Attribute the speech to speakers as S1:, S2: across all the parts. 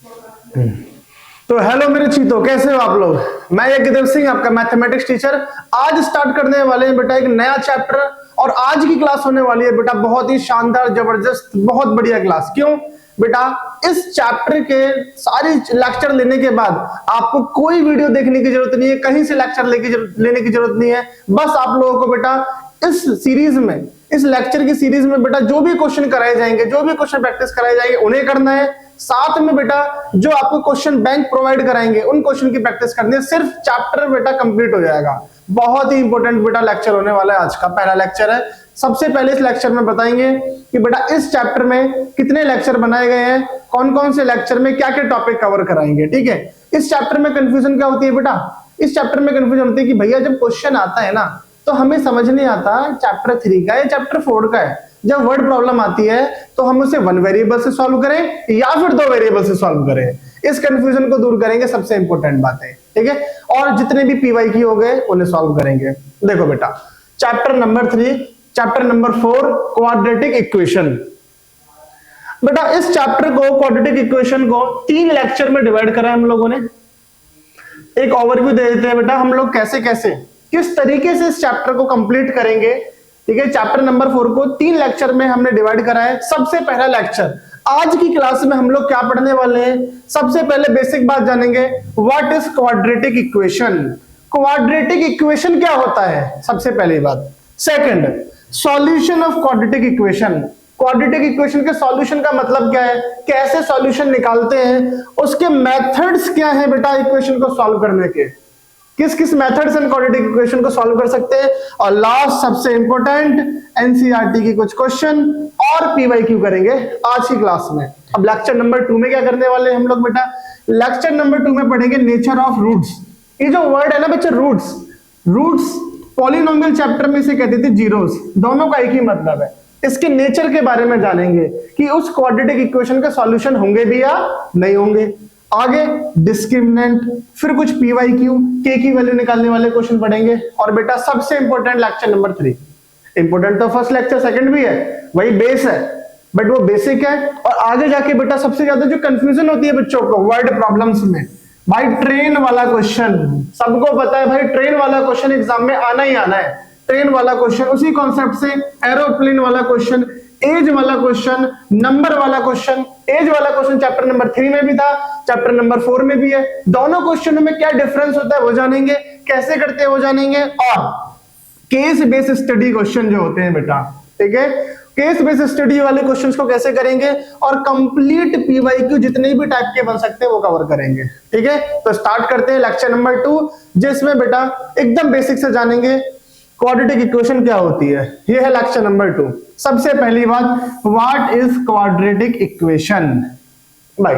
S1: तो हेलो मेरे चीतो, कैसे हो आप लोग। मैं यज्ञदेव सिंह, आपका मैथमेटिक्स टीचर। आज स्टार्ट करने वाले हैं बेटा एक नया चैप्टर, और आज की क्लास होने वाली है बेटा बहुत ही शानदार, जबरदस्त, बहुत बढ़िया क्लास। क्यों बेटा, इस चैप्टर के सारे लेक्चर लेने के बाद आपको कोई वीडियो देखने की जरूरत नहीं है, कहीं से लेक्चर लेने की जरूरत नहीं है। बस आप लोगों को बेटा इस सीरीज में, इस लेक्चर की सीरीज में बेटा जो भी क्वेश्चन कराए जाएंगे, जो भी क्वेश्चन प्रैक्टिस कराए जाएंगे, उन्हें करना है। साथ में बेटा जो आपको क्वेश्चन बैंक प्रोवाइड कराएंगे, उन क्वेश्चन की प्रैक्टिस करनी है। सिर्फ चैप्टर बेटा कंप्लीट हो जाएगा। बहुत ही इंपॉर्टेंट बेटा लेक्चर होने वाला है, आज का पहला लेक्चर है। सबसे पहले इस लेक्चर में बताएंगे कि बेटा इस चैप्टर में कितने लेक्चर बनाए गए हैं, कौन कौन से लेक्चर में क्या क्या टॉपिक कवर कराएंगे। ठीक है, इस चैप्टर में कंफ्यूजन क्या होती है बेटा, इस चैप्टर में कंफ्यूजन होती है कि भैया जब क्वेश्चन आता है ना, तो हमें समझ नहीं आता चैप्टर 3 का है चैप्टर 4 का है। जब वर्ड प्रॉब्लम आती है तो हम उसे वन वेरिएबल से सॉल्व करें या फिर दो वेरिएबल से सॉल्व करें। इस कंफ्यूजन को दूर करेंगे, सबसे इंपॉर्टेंट बात है। ठीक है, और जितने भी पीवाईक्यू हो गए उन्हें सॉल्व करेंगे। देखो बेटा, chapter number 3, chapter number 4, quadratic equation. बेटा इस चैप्टर को, क्वाड्रेटिक इक्वेशन को 3 लेक्चर में डिवाइड करा है हम लोगों ने। एक ओवरव्यू दे देते हैं बेटा हम लोग कैसे कैसे किस तरीके से इस चैप्टर को कंप्लीट करेंगे। ठीक है, चैप्टर नंबर 4 को 3 लेक्चर में हमने डिवाइड करा है। सबसे पहला लेक्चर आज की क्लास में हम लोग क्या पढ़ने वाले हैं, सबसे पहले बेसिक बात जानेंगे, what is quadratic equation. Quadratic equation क्या होता है, सबसे पहली बात। Second, solution of quadratic equation. Quadratic equation के सॉल्यूशन का मतलब क्या है, कैसे सॉल्यूशन निकालते हैं, उसके मेथड्स क्या हैं बेटा इक्वेशन को सॉल्व करने के, किस किस मेथड से क्वाड्रेटिक इक्वेशन को सॉल्व कर सकते हैं। और लास्ट सबसे इंपॉर्टेंट, एनसीईआरटी की कुछ क्वेश्चन और पीवाईक्यू करेंगे आज की क्लास में। अब लेक्चर नंबर 2 में क्या करने वाले हैं हम लोग बेटा, लेक्चर नंबर 2 में पढ़ेंगे नेचर ऑफ रूट्स। ये जो वर्ड है ना बच्चे, रूट्स, रूट्स पॉलिनोमियल चैप्टर में से कहते थे जीरोस, दोनों का एक ही मतलब है। इसके नेचर के बारे में जानेंगे कि उस क्वाड्रेटिक इक्वेशन के सॉल्यूशन होंगे भी या नहीं होंगे। आगे डिस्क्रिमिनेंट, फिर कुछ पीवाईक्यू, के की वैल्यू निकालने वाले क्वेश्चन पढ़ेंगे। और बेटा सबसे इंपॉर्टेंट लेक्चर नंबर 3, इंपॉर्टेंट तो फर्स्ट लेक्चर सेकंड भी है, वही बेस है, बट वो बेसिक है। और आगे जाके बेटा सबसे ज्यादा जो कंफ्यूजन होती है बच्चों को वर्ड प्रॉब्लम्स में, भाई ट्रेन वाला क्वेश्चन, सबको पता है भाई ट्रेन वाला क्वेश्चन एग्जाम में आना ही आना है। ट्रेन वाला क्वेश्चन, उसी कॉन्सेप्ट से एरोप्लेन वाला क्वेश्चन, एज वाला क्वेश्चन, नंबर वाला क्वेश्चन। एज वाला क्वेश्चन चैप्टर नंबर 3 में भी था, चैप्टर नंबर 4 में भी है। दोनों क्वेश्चनों में क्या डिफरेंस होता है वो जानेंगे, कैसे करते हैं वो जानेंगे। और केस बेस्ड स्टडी क्वेश्चन जो होते हैं बेटा, ठीक है, केस बेस्ड स्टडी वाले क्वेश्चंस को कैसे करेंगे, और कंप्लीट पीवाईक्यू जितने भी टाइप के बन सकते हैं वो कवर करेंगे। ठीक है, तो स्टार्ट करते हैं लेक्चर नंबर 2, जिसमें बेटा एकदम बेसिक से जानेंगे क्वाड्रेटिक इक्वेशन क्या होती है। ये है लेक्चर नंबर 2। सबसे पहली बात, व्हाट इज क्वाड्रेटिक इक्वेशन। भाई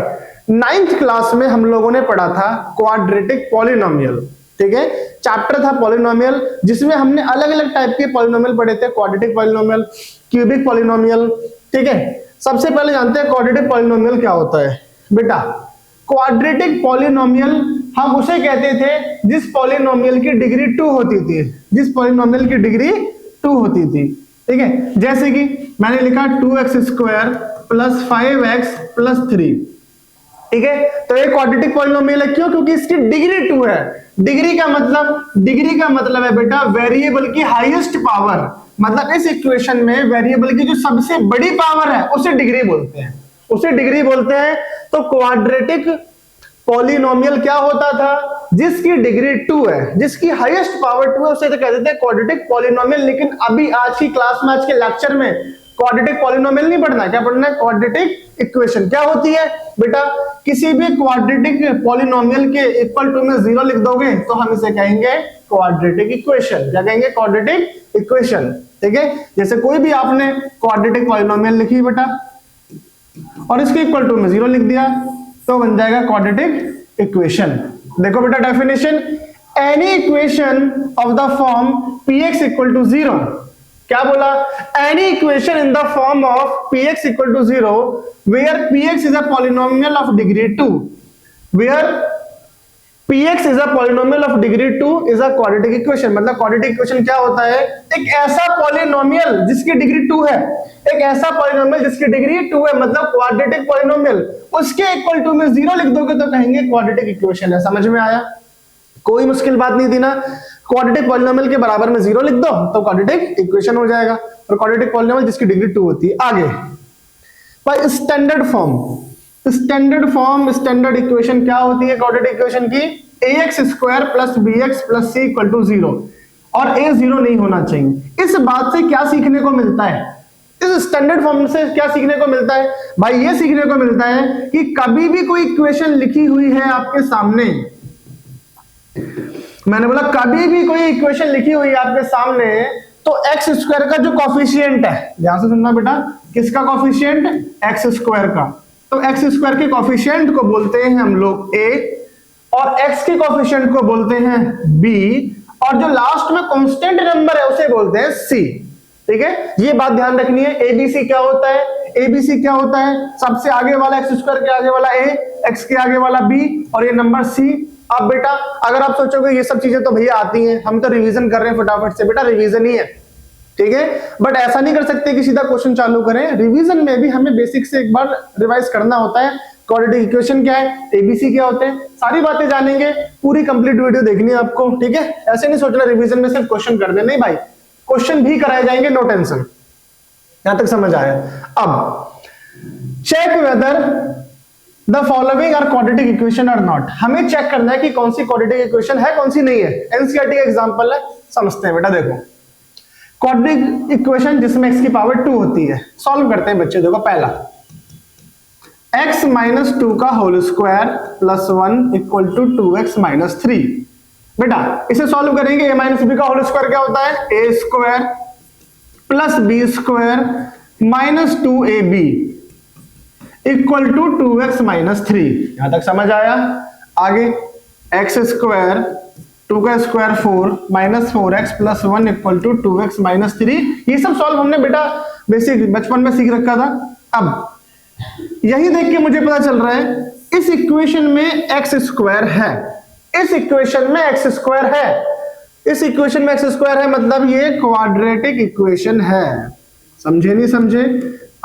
S1: 9th क्लास में हम लोगों ने पढ़ा था क्वाड्रेटिक पॉलिनोमियल। ठीक है, चैप्टर था पॉलिनोमियल, जिसमें हमने अलग अलग टाइप के पॉलिनोमियल पढ़े थे, क्वाड्रेटिक पॉलिनोमियल, क्यूबिक पॉलिनोमियल। ठीक है, सबसे पहले जानते हैं क्वाड्रेटिक पॉलिनोमियल क्या होता है। बेटा क्वाड्रेटिक पॉलिनोमियल हम उसे कहते थे जिस पॉलिनोमियल की डिग्री 2 होती थी, जिस पॉलिनोमियल की डिग्री 2 होती थी। ठीक है, जैसे कि मैंने लिखा 2x² + 5x + 3। ठीक है, तो ये क्वाड्रेटिक पॉलिनोमियल है। क्यों, क्योंकि इसकी डिग्री 2 है। डिग्री का मतलब है बेटा वेरिएबल की हाईएस्ट पावर, मतलब इस इक्वेशन में वेरिएबल की जो सबसे बड़ी पावर है उसे डिग्री बोलते हैं, उसे डिग्री बोलते हैं। तो क्वाड्रेटिक पॉलिनोमियल क्या होता था, जिसकी डिग्री 2 है, जिसकी हाईएस्ट पावर 2 है, उसे तो कहते थे क्वाड्रेटिक पॉलिनोमियल। लेकिन अभी आज की क्लास में, आज के लेक्चर में क्वाड्रेटिक पॉलिनोमियल नहीं पढ़ना, क्या पढ़ना है, क्वाड्रेटिक इक्वेशन। क्या होती है बेटा, किसी भी क्वाड्रेटिक पॉलिनोमियल के इक्वल टू में 0 लिख दोगे तो हम इसे कहेंगे क्वाड्रेटिक इक्वेशन। क्या कहेंगे, क्वाड्रेटिक इक्वेशन। ठीक है, जैसे कोई भी आपने क्वाड्रेटिक पॉलिनोमियल लिखी बेटा और इसके इक्वल टू में 0 लिख दिया तो बन जाएगा क्वाड्रेटिक इक्वेशन। देखो बेटा definition, any equation of the form px = 0। क्या बोला, any equation in the form of px = 0 where px is a polynomial of degree 2, where px is a polynomial of degree 2 is a quadratic equation. मतलब quadratic equation क्या होता है? एक ऐसा polynomial जिसकी degree 2 है, एक ऐसा पॉलिनोमियल जिसकी डिग्री 2 है, मतलब क्वाड्रेटिक पॉलिनोमियल, उसके इक्वल टू में 0 लिख दोगे तो कहेंगे क्वाड्रेटिक इक्वेशन है। समझ में आया? कोई मुश्किल बात नहीं थी ना। क्वाड्रेटिक पॉलिनोमियल के बराबर में 0 लिख दो तो क्वाड्रेटिक इक्वेशन हो जाएगा, और क्वाड्रेटिक पॉलिनोमियल जिसकी डिग्री 2 होती है। आगे पर स्टैंडर्ड स्टैंडर्ड इक्वेशन क्या होती है क्वाड्रेटिक इक्वेशन की? ax square plus bx plus c equal to 0, और a 0 नहीं होना चाहिए। इस बात से क्या सीखने को मिलता है? इस स्टैंडर्ड फॉर्म से क्या सीखने को मिलता है भाई? ये सीखने को मिलता है कि कभी भी कोई इक्वेशन लिखी हुई है आपके सामने, मैंने बोला कभी भी कोई इक्वेशन लिखी हुई है आपके सामने, तो एक्स स्क्वायर का जो कॉफिशिएंट है, ध्यान से सुनना बेटा, किसका कॉफिशिएंट? एक्स स्क्वायर का। तो एक्स स्क्वायर के कॉफिशिएंट को बोलते हैं हम लोग a, और एक्स के कॉफिशिएंट को बोलते हैं b, और जो लास्ट में कांस्टेंट नंबर है उसे बोलते हैं c। ठीक है, ये बात ध्यान रखनी है। एबीसी क्या होता है? एबीसी क्या होता है? सबसे आगे वाला एक्स स्क्वायर के आगे वाला a, एक्स के आगे वाला b, और ये नंबर c। अब बेटा अगर आप सोचोगे ये सब चीजें तो भैया आती हैं, हम तो रिवीजन कर रहे हैं फटाफट से, बेटा रिवीजन ही है, ठीक है, बट ऐसा नहीं कर सकते कि सीधा क्वेश्चन चालू करें। रिवीजन में भी हमें बेसिक से एक बार रिवाइज करना होता है। क्वाड्रेटिक इक्वेशन क्या है, एबीसी क्या होते हैं, सारी बातें जानेंगे। पूरी कंप्लीट वीडियो देखनी है आपको, ठीक है। ऐसे नहीं सोचना रिवीजन में सिर्फ क्वेश्चन कर दे, नहीं भाई, क्वेश्चन भी कराए जाएंगे, नो टेंशन। यहां तक समझ आया? अब check whether the following are quadratic equation और नॉट। हमें चेक करना है कि कौन सी क्वाड्रेटिक इक्वेशन है, कौन सी नहीं है। एनसीईआरटी का एग्जांपल है, समझते हैं बेटा। देखो क्वाड्रेटिक इक्वेशन जिसमें x की पावर 2 होती है, सॉल्व करते हैं बच्चे। देखो पहला x माइनस 2 का whole square plus 1 equal to 2x minus 3। बेटा इसे सॉल्व करेंगे। a माइनस बी का होल स्क्वायर क्या होता है? a square plus B square minus 2ab equal to 2x minus 3। यहां तक समझ आया? आगे x स्क्वायर 2 का square 4 minus 4x plus 1 equal to 2x minus 3। ये सब सॉल्व हमने बेटा बेसिक बचपन में सीख रखा था। अब यही देख के मुझे पता चल रहा है इस इक्वेशन में x स्क्वायर है, इस इक्वेशन में x स्क्वायर है, इस इक्वेशन में x स्क्वायर है, मतलब ये क्वाड्रेटिक इक्वेशन है। समझे नहीं समझे?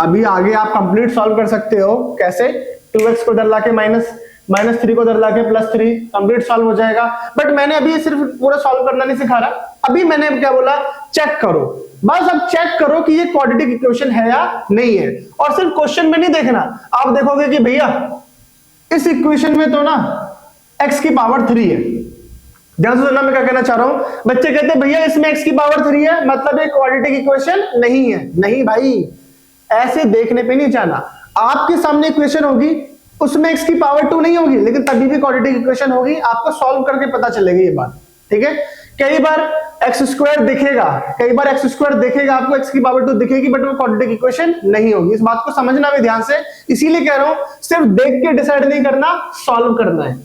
S1: अभी आगे आप कंप्लीट सॉल्व कर सकते हो। कैसे? 2x को इधर लाके माइनस 3 को इधर लाके प्लस 3, कंप्लीट सॉल्व हो जाएगा। बट मैंने अभी सिर्फ पूरा सॉल्व करना नहीं सिखा रहा, अभी मैंने क्या बोला? चेक करो, बस अब चेक करो कि ये क्वाड्रेटिक इक्वेशन है या नहीं है। और सिर्फ क्वेश्चन में नहीं देखना, आप देखोगे कि भैया इस इक्वेशन में तो ना x की पावर 3 है। ध्यान से सुनना मैं क्या कहना चाह रहा हूं। बच्चे कहते हैं भैया इसमें x की पावर 3 है, मतलब ये क्वाड्रेटिक इक्वेशन नहीं है। नहीं भाई, ऐसे देखने पे नहीं जाना। आपके सामने इक्वेशन होगी, उसमें x की पावर 2 नहीं होगी, लेकिन तभी भी क्वाड्रेटिक इक्वेशन होगी। आपको सॉल्व करके पता चलेगी ये बात, ठीक है। कई बार एक्स स्क्वायर दिखेगा, कई बार एक्स स्क्वायर देखेगा आपको, एक्स की पावर 2 दिखेगी, बट वो क्वाड्रेटिक इक्वेशन नहीं होगी। इस बात को समझना भी ध्यान से, इसीलिए कह रहा हूं सिर्फ देख के डिसाइड नहीं करना, सॉल्व करना है,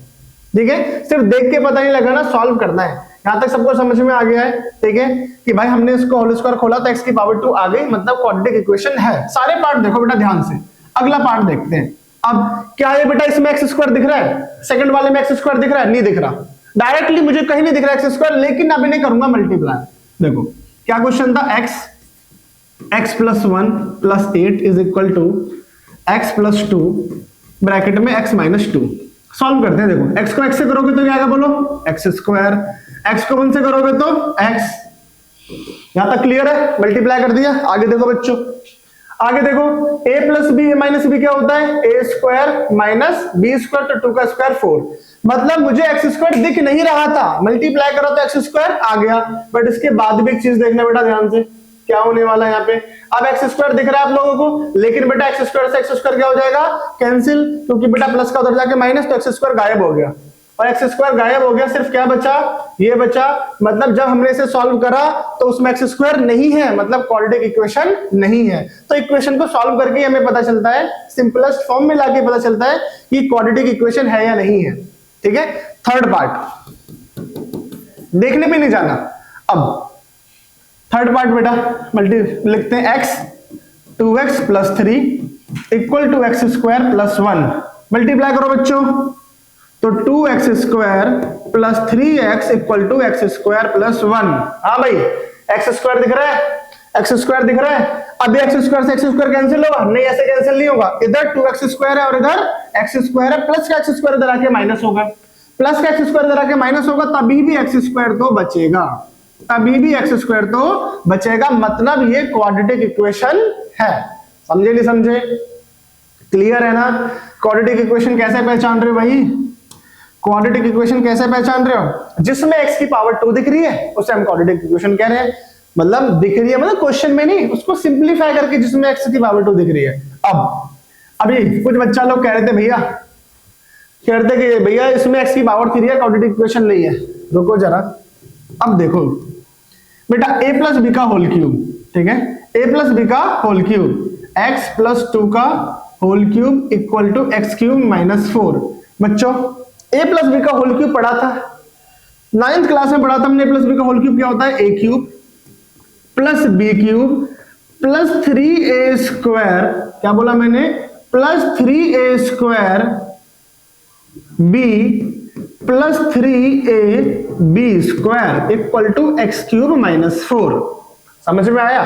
S1: ठीक है। सिर्फ देख के पता नहीं लगाना, सॉल्व करना है। यहां तक सबको समझ में आ गया है, ठीक है, कि भाई हमने इसको होल स्क्वायर खोला तो एक्स की पावर 2 आ गई, मतलब क्वाड्रेटिक इक्वेशन है। सारे पार्ट देखो बेटा ध्यान से। अगला पार्ट देखते हैं। अब क्या है बेटा, इसमें एक्स स्क्वायर दिख रहा है, सेकंड वाले में एक्स स्क्वायर दिख रहा है? नहीं दिख रहा, डायरेक्टली मुझे कहीं नहीं दिख रहा एक्स स्क्वायर, लेकिन अभी नहीं करूंगा मल्टीप्लाई। देखो क्या क्वेश्चन था, x plus 1 plus 8 is equal to x plus 2 bracket में x माइनस 2। सॉल्व करते हैं। देखो x को x से करोगे तो क्या आएगा बोलो? x square. x को 1 से करोगे तो x। यहां तक क्लियर है? मल्टीप्लाई कर दिया। आगे देखो बच्चों, आगे देखो a plus B minus B क्या होता है? a square minus B square, तो 2 का स्क्वायर 4। मतलब मुझे एक्स स्क्वायर दिख नहीं रहा था, मल्टीप्लाई करो तो एक्स स्क्वायर आ गया। बट इसके बाद भी एक चीज देखना बेटा ध्यान से, क्या होने वाला है यहाँ पे। अब एक्स स्क्वायर दिख रहा है आप लोगों को, लेकिन बेटा एक्स स्क्वायर से एक्स स्क्वायर क्या हो जाएगा? कैंसिल, क्योंकि बेटा प्लस का उधर जाके माइनस, तो एक्स स्क्वायर गायब हो गया, और एक्स स्क्वायर गायब हो गया। सिर्फ क्या बचा? ये बचा। मतलब जब हमने इसे सॉल्व करा तो उसमें एक्स स्क्वायर नहीं है, मतलब क्वाड्रेटिक इक्वेशन नहीं है। तो इक्वेशन को सॉल्व करके हमें पता चलता है, सिंपलेस्ट फॉर्म में लाके पता चलता है कि क्वाड्रेटिक इक्वेशन है या नहीं है, ठीक है। थर्ड पार्ट देखने पे नहीं जाना। अब थर्ड पार्ट बेटा मल्टी लिखते हैं, x 2x plus 3 equal to x square plus 1। Multiply करो बच्चों, तो 2x² plus 3x equal to x² + 1। हाँ भाई, x² दिख रहा है, x² दिख रहा है। अभी x² से x² कैंसिल होगा? नहीं, ऐसे कैंसिल नहीं होगा। इधर 2x² है और इधर x² है, प्लस का x² इधर आके माइनस होगा, प्लस का x² इधर आके माइनस होगा, तभी भी x² तो बचेगा, तभी भी x² तो बचेगा। मतलब ये क्वाड्रेटिक इक्वेशन है। समझे नहीं समझे? क्लियर है ना? क्वाड्रेटिक इक्वेशन कैसे पहचान रहे हो भाई? क्वाड्रेटिक इक्वेशन कैसे पहचान रहे हो? जिसमें x की पावर 2 दिख रही है उसे हम क्वाड्रेटिक इक्वेशन कह रहे हैं। मतलब दिख रही है मतलब क्वेश्चन में नहीं, उसको सिंपलीफाई करके जिसमें x की पावर 2 दिख रही है। अब अभी कुछ बच्चा लोग कह रहे थे भैया, कह रहे थे कि भैया इसमें x की पावर 3 है, क्वाड्रेटिक इक्वेशन नहीं है। रुको जरा, अब देखो बेटा, a + b का होल क्यूब, ठीक है, a + b का होल क्यूब, x + 2 का whole cube equal to x³ - 4। बच्चों a + b का होल क्यूब पढ़ा था, 9th क्लास में पढ़ा था हमने। a + b का होल क्यूब क्या होता है? a³ + b³ + 3a², क्या बोला मैंने? + 3a² b + 3ab² equal to x³ - 4। समझ में आया?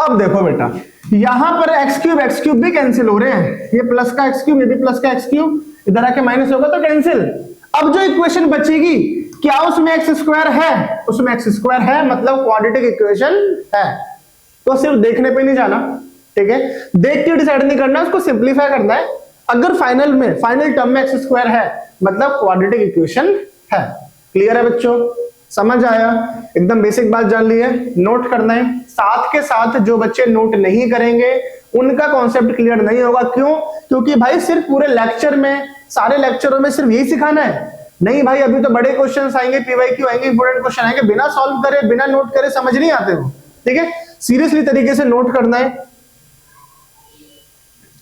S1: अब देखो बेटा, यहां पर x³ भी कैंसिल हो रहे हैं, ये प्लस का x³, ये भी प्लस का x³, इधर आके माइनस होगा तो कैंसिल। अब जो इक्वेशन बचेगी, क्या उसमें x² है? उसमें x² है, मतलब क्वाड्रेटिक इक्वेशन है। तो सिर्फ देखने पे नहीं जाना, ठीक है, देख के डिसाइड नहीं करना, उसको सिंपलीफाई करना है। अगर फाइनल टर्म में x² है मतलब क्वाड्रेटिक इक्वेशन है। क्लियर है बच्चों? समझ आया? एकदम बेसिक बात जान ली है, नोट करना है। साथ के साथ जो बच्चे नोट नहीं करेंगे उनका कॉन्सेप्ट क्लियर नहीं होगा। क्यों? क्योंकि भाई सिर्फ पूरे लेक्चर में, सारे लेक्चरों में सिर्फ यही सिखाना है? नहीं भाई, अभी तो बड़े क्वेश्चंस आएंगे, PYQ आएंगे, इंपोर्टेंट क्वेश्चन आएंगे, बिना सॉल्व करे, बिना नोट करे समझ नहीं आते हो। ठीक है, सीरियसली तरीके से नोट करना है।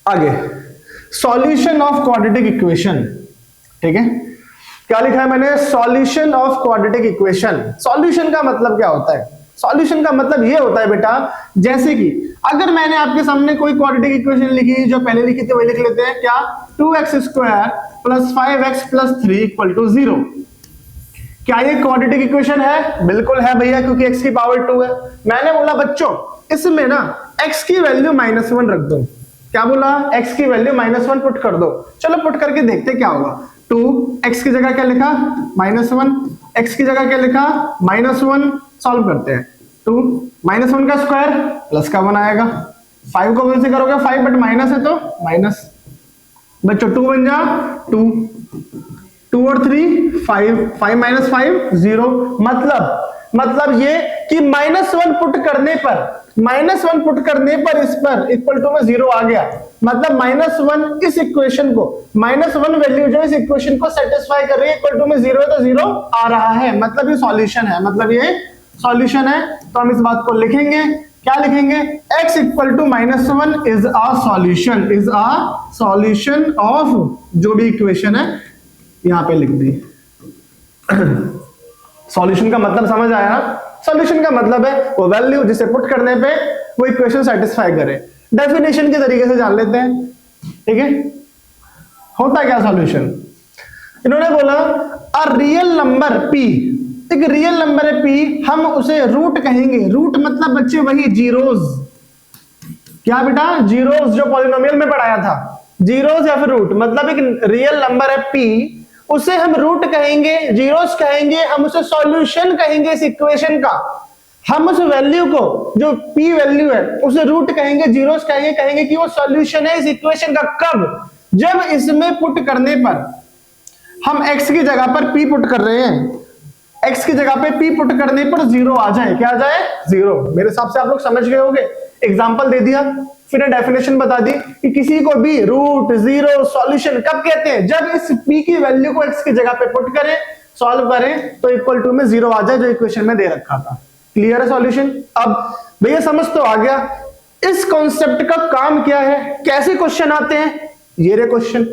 S1: आगे, सॉल्यूशन ऑफ क्वाड्रेटिक इक्वेशन, ठीक है, क्या लिखा है मैंने? Solution of quadratic equation. Solution का मतलब क्या होता है? सॉल्यूशन का मतलब ये होता है बेटा, जैसे कि अगर मैंने आपके सामने कोई क्वाड्रेटिक इक्वेशन लिखी, जो पहले लिखी थी वही लिख लेते हैं। क्या? 2x² + 5x + 3 = 0। क्या ये क्वाड्रेटिक इक्वेशन है? बिल्कुल है भैया, क्योंकि x की पावर 2 है। मैंने बोला बच्चों इसमें ना x की वैल्यू -1 रख दो। क्या बोला? x की वैल्यू -1 पुट कर दो। चलो पुट करके देखते क्या होगा। 2x की जगह क्या लिखा? -1, x की जगह क्या लिखा? -1। सॉल्व करते हैं। 2 -1 का स्क्वायर प्लस का 1 आएगा। 5 को 1 से करोगे 5, बट माइनस है तो माइनस। बच्चों 2 बन जा 2, 2 और 3 5, 5 - 5 0। मतलब ये कि -1 पुट करने पर इस पर इक्वल टू में 0 आ गया। मतलब -1 इस इक्वेशन को, -1 वैल्यू जो इस इक्वेशन को सेटिस्फाई कर रही है, इक्वल टू में 0 है तो 0 आ रहा है। मतलब ये सॉल्यूशन है, मतलब ये सॉल्यूशन है। तो हम इस बात को लिखेंगे, क्या लिखेंगे? x equal to -1 is a solution of जो भी इक्वेशन है, यहां पे लिख दी। सॉल्यूशन का मतलब समझ आया ना? सॉल्यूशन का मतलब है वो वैल्यू जिसे पुट करने पे वो इक्वेशन सेटिस्फाई करे। डेफिनेशन के तरीके से जान लेते हैं, ठीक है। होता क्या सॉल्यूशन? इन्होंने बोला अ रियल नंबर p, एक रियल नंबर है p, हम उसे रूट कहेंगे। रूट मतलब बच्चे वही जीरोस। क्या बेटा? जीरोस, जो पॉलिनोमियल में पढ़ाया था, जीरोस या फिर रूट। मतलब एक रियल नंबर है p, उसे हम रूट कहेंगे, जीरोस कहेंगे, हम उसे सॉल्यूशन कहेंगे इस इक्वेशन का। हम उस वैल्यू को, जो p वैल्यू है, उसे रूट कहेंगे, जीरोस कहेंगे कि वो सॉल्यूशन है इस इक्वेशन का। कब? जब इसमें पुट करने पर हम x की जगह पर p पुट कर रहे हैं, x की जगह पे p पुट करने पर 0 आ जाए। क्या आ जाए? 0। मेरे हिसाब से आप लोग समझ गए होंगे। एग्जांपल दे दिया, फिर डेफिनेशन बता दी कि किसी को भी रूट, जीरो, सॉल्यूशन कब कहते हैं? जब इस p की वैल्यू को x की जगह पे पुट करें, सॉल्व करें तो इक्वल टू में 0 आ जाए, जो इक्वेशन में दे रखा था। क्लियर है सॉल्यूशन? अब भैया समझ तो आ गया इस कॉन्सेप्ट का काम क्या है, कैसे क्वेश्चन आते हैं। ये रे क्वेश्चन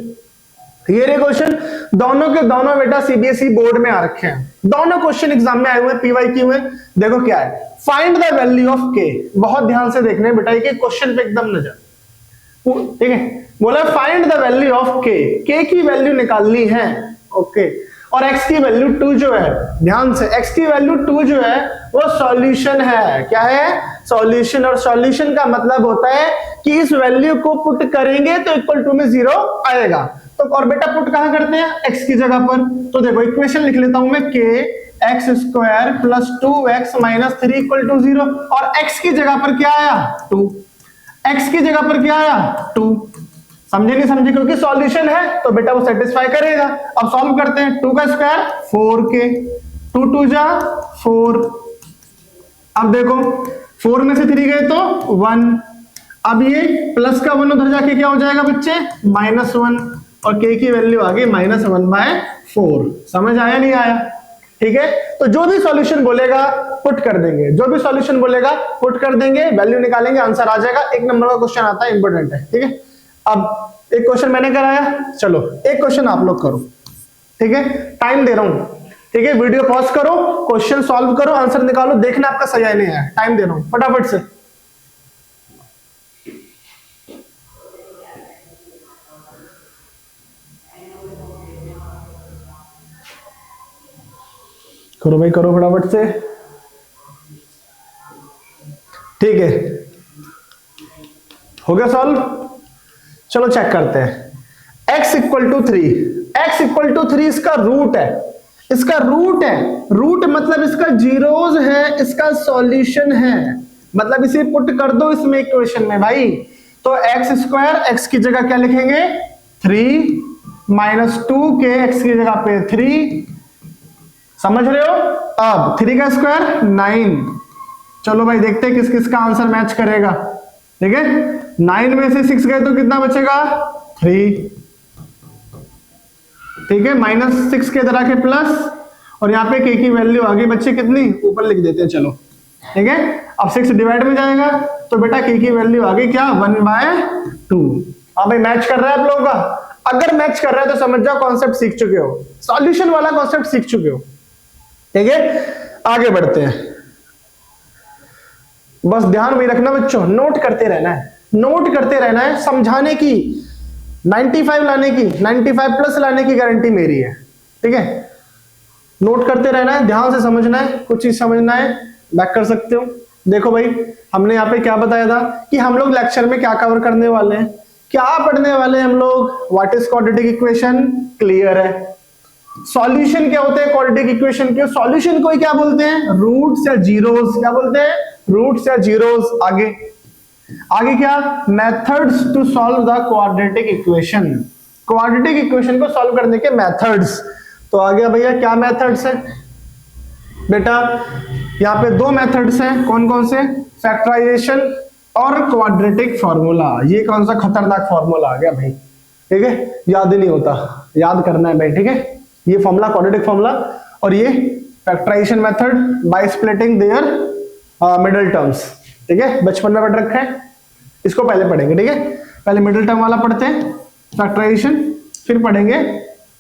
S1: दोनों के दोनों बेटा सीबीएसई बोर्ड में आ रखे हैं। दोनों क्वेश्चन एग्जाम में आए हुए, PYQ में। देखो क्या है, find the value of k। बहुत ध्यान से देखना है बेटा, ये क्वेश्चन पे एकदम नजर, ठीक है। बोला find the value of k, k की वैल्यू निकालनी है। ओके। और x की वैल्यू 2 जो है, ध्यान से, x की वैल्यू 2 जो है वो सॉल्यूशन है। क्या है? सॉल्यूशन। और सॉल्यूशन का मतलब होता है कि इस वैल्यू को पुट करेंगे तो इक्वल टू में 0 आएगा। तो और बेटा पुट कहां करते हैं? x की जगह पर। तो देखो इक्वेशन लिख लेता हूं मैं, k x square plus 2x minus 3 equal to 0। और x की जगह पर क्या आया? 2। x की जगह पर क्या आया? 2। समझे नहीं समझे? क्योंकि सॉल्यूशन है तो बेटा वो सेटिस्फाई करेगा। अब सॉल्व करते हैं। 2 का स्क्वायर 4k, 2 2 जा 4। अब देखो 4 में से 3 गए तो 1। अब ये प्लस का 1 उधर जाके क्या हो जाएगा बच्चे? -1। और k की वैल्यू आ गई -1/4। समझ आया नहीं आया? ठीक है। तो जो भी सॉल्यूशन बोलेगा पुट कर देंगे, जो भी सॉल्यूशन बोलेगा पुट कर देंगे, वैल्यू निकालेंगे, आंसर आ जाएगा। 1 नंबर का क्वेश्चन आता है, इंपॉर्टेंट है। ठीक है। अब एक क्वेश्चन मैंने कराया, चलो एक क्वेश्चन आप लोग करो। ठीक है, टाइम दे रहा हूं। ठीक है, वीडियो पॉज करो, क्वेश्चन सॉल्व करो, आंसर निकालो, देखना आपका सही है नहीं है। टाइम दे रहा हूं, फटाफट से। करो भाई, करो फटाफट से। ठीक है, हो गया सॉल्व? चलो चेक करते हैं। x equal to 3, x equal to 3 इसका रूट है, इसका रूट है। रूट मतलब इसका जीरोस है, इसका सॉल्यूशन है। मतलब इसे पुट कर दो इसमें इक्वेशन में भाई। तो x स्क्वायर, x की जगह क्या लिखेंगे? 3 माइनस 2k, x की जगह पे 3। समझ रहे हो? अब 3 का स्क्वायर 9। चलो भाई देखते हैं किस किस का आंसर मैच करेगा। ठीक है, 9 में से 6 गए तो कितना बचेगा? 3। ठीक है, -6 के तरह के प्लस, और यहाँ पे k की वैल्यू आ गई बच्चे कितनी? ऊपर लिख देते हैं चलो। ठीक है, अब 6 डिवाइड में जाएगा तो बेटा k की वैल्यू आ गई क्या? 1/2। हाँ भाई मैच कर रहा है आप लोगों का? अगर मैच कर रहा है तो समझ जाओ कॉन्सेप्ट सीख चुके हो, सॉल्यूशन वाला कॉन्सेप्ट सीख चुके हो। ठीक है, आगे बढ़ते हैं। बस ध्यान में रखना बच्चों, नोट करते रहना है, नोट करते रहना है। समझाने की 95 लाने की, 95 प्लस लाने की गारंटी मेरी है। ठीक है, नोट करते रहना है, ध्यान से समझना है, कुछ चीज समझना है बैक कर सकते हो। देखो भाई, हमने यहाँ पे क्या बताया था कि हम लोग लेक्चर में क्या कवर करने वाले हैं, क्या पढ़ने वाले हैं हम लोग? What is quadratic equation, clear है। सॉल्यूशन क्या होते हैं क्वाड्रेटिक इक्वेशन के? सॉल्यूशन को ही क्या बोलते हैं? रूट्स या जीरोस। क्या बोलते हैं? रूट्स या जीरोस। आगे आगे क्या? Methods to solve the quadratic equation. Quadratic equation को सॉल्व करने के मेथड्स। तो आ गया भैया, क्या मेथड्स है बेटा? यहाँ पे 2 मेथड्स हैं, कौन कौन से? फैक्टराइजेशन और क्वाड्रेटिक फॉर्मूला। ये कौन सा खतरनाक फॉर्मूला आ गया भाई? ठीक है, याद ही नहीं होता, याद करना है भाई। ठीक है, ये फॉर्मूला क्वाड्रेटिक फॉर्मूला, और ये factorisation method by splitting their middle terms. ठीक है, बचपन में पढ़ रखा है, इसको पहले पढ़ेंगे। ठीक है, पहले मिडिल टर्म वाला पढ़ते हैं फैक्टराइजेशन, फिर पढ़ेंगे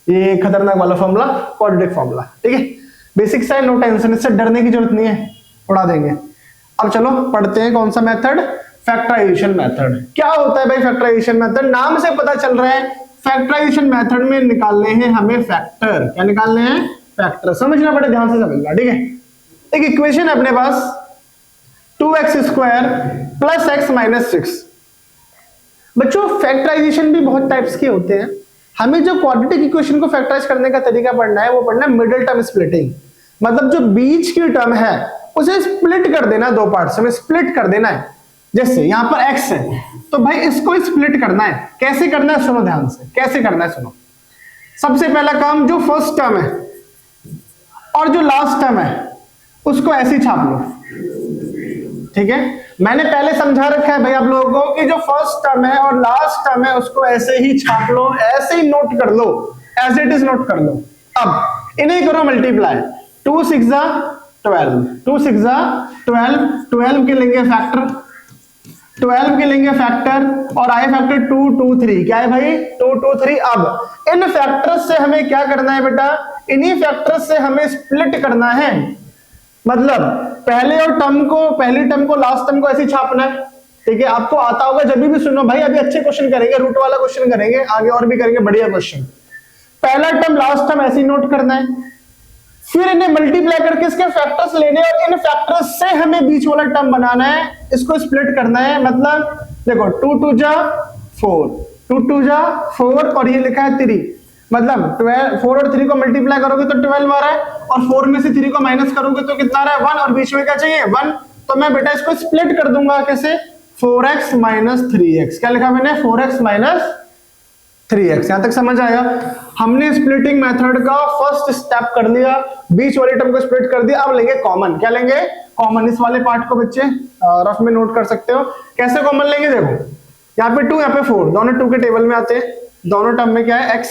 S1: ये खतरनाक वाला फॉर्मूला क्वाड्रेटिक फॉर्मूला। ठीक है, बेसिक्स है, नो टेंशन, इससे डरने की जरूरत नहीं है, उड़ा देंगे। अब चलो पढ़ते हैं कौन सा मेथड? Factorisation method. क्या होता है भाई फैक्टराइजेशन मेथड? नाम से पता चल रहा है, फैक्टराइजेशन मेथड में निकालने हैं हमें फैक्टर। क्या निकालने हैं? फैक्टर। समझना, बड़े ध्यान से समझना। ठीक है, एक इक्वेशन है अपने पास 2x square plus x minus 6। बच्चों फैक्टराइजेशन भी बहुत टाइप्स के होते हैं। हमें जो क्वाड्रेटिक इक्वेशन को फैक्टराइज करने का तरीका पढ़ना है वो पढ़ना है मिडिल टर्म स्प्लिटिंग। मतलब जो बीच की टर्म है उसे स्प्लिट कर देना, 2 पार्ट्स में स्प्लिट कर देना है। जैसे यहां पर x है तो भाई इसको स्प्लिट करना है। कैसे करना है सुनो ध्यान से, कैसे करना है सुनो। सबसे पहला काम, जो फर्स्ट टर्म है और जो लास्ट टर्म है उसको ऐसे ही छाप लो। ठीक है, मैंने पहले समझा रखा है भाई आप लोगों को कि जो फर्स्ट टर्म है और लास्ट टर्म है उसको ऐसे ही छाप लो, ऐसे ही नोट कर लो, एज इट इज नोट कर लो। अब इन्हें करो मल्टीप्लाई, 2 6 12, 2 6 12, 12 के लेंगे फैक्टर, 12 के लेंगे फैक्टर, और आए फैक्टर 2 2 3। क्या है भाई? 2 2 3। अब इन फैक्टर्स से हमें क्या करना है बेटा? इन्हीं फैक्टर्स से हमें स्प्लिट करना है। मतलब पहले और टर्म को, पहली टर्म को लास्ट टर्म को ऐसे छापना है। ठीक है, आपको आता होगा जब भी सुनो भाई, अभी अच्छे क्वेश्चन करेंगे, रूट वाला क्वेश्चन करेंगे, आगे और भी करेंगे बढ़िया क्वेश्चन। पहला टर्म लास्ट टर्म ऐसे ही नोट करना है, फिर इन्हें मल्टीप्लाई करके इसके फैक्टर्स लेने और इन फैक्टर्स से हमें बीच वाला टर्म बनाना है, इसको स्प्लिट करना है। मतलब देखो 2 2 जा 4, 2 2 जा 4 और ये लिखा है 3, मतलब 12, 4 और 3 को मल्टीप्लाई करोगे तो 12 आ रहा है और 4 में से 3 को माइनस करोगे तो कितना आ रहा है 1 और बीच में क्या चाहिए 1। तो मैं बेटा इसको स्प्लिट कर दूंगा कैसे, 4x माइनस 3x। क्या लिखा मैंने 4x माइनस 3x। यहां तक समझ आया। हमने स्प्लिटिंग मेथड का फर्स्ट स्टेप कर लिया, बीच वाले टर्म को स्प्लिट कर दिया। अब लेंगे कॉमन। क्या लेंगे कॉमन। इस वाले पार्ट को बच्चे रफ में नोट कर सकते हो। कैसे कॉमन लेंगे, देखो यहाँ पे 2 यहाँ पे 4, दोनों 2 के टेबल में आते हैं। दोनों टर्म में क्या है x,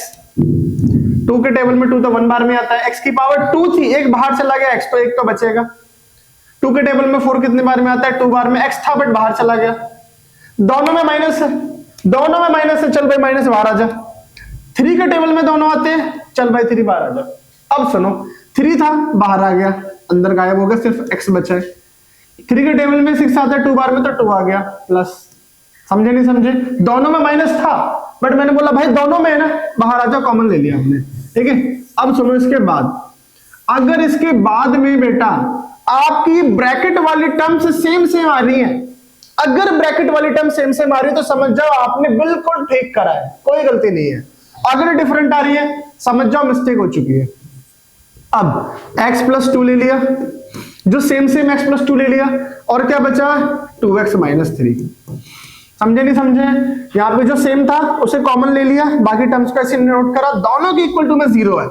S1: 2 के टेबल में 2 तो 1 बार में आता है। x की पावर 2 थी, एक बाहर चला गया x, तो एक तो बचेगा। 2 के टेबल में 4 कितने बार में आता है 2 बार में, x था बट बाहर चला गया। दोनों में माइनस है, दोनों में माइनस है, चल भाई माइनस बाहर आ जा। 3 के टेबल में दोनों आते हैं, चल भाई 3 बाहर आ जा। अब सुनो 3 था बाहर आ गया, अंदर गायब हो गया, सिर्फ x बचा है। 3 के टेबल में 6 आता है 2 बार में, तो 2 आ गया प्लस। समझे नहीं समझे, दोनों में माइनस था बट मैंने बोला भाई दोनों में है ना, बाहर आ जाओ, कॉमन ले लिया हमने। ठीक है, अब सुनो इसके बाद, अगर इसके बाद में बेटा आपकी ब्रैकेट वाली टर्म्स सेम सेम आ रही है, अगर ब्रैकेट वाली टर्म सेम सेम आ रही है तो समझ जाओ आपने बिल्कुल ठीक करा है, कोई गलती नहीं है। अगर डिफरेंट आ रही है समझ जाओ मिस्टेक हो चुकी है। अब x प्लस 2 ले लिया, जो सेम सेम x प्लस 2 ले लिया, और क्या बचा 2x माइनस 3। समझे नहीं समझे, यहां पे जो सेम था उसे कॉमन ले लिया, बाकी टर्म्स को ऐसे नोट करा, दोनों की इक्वल टू में 0 है,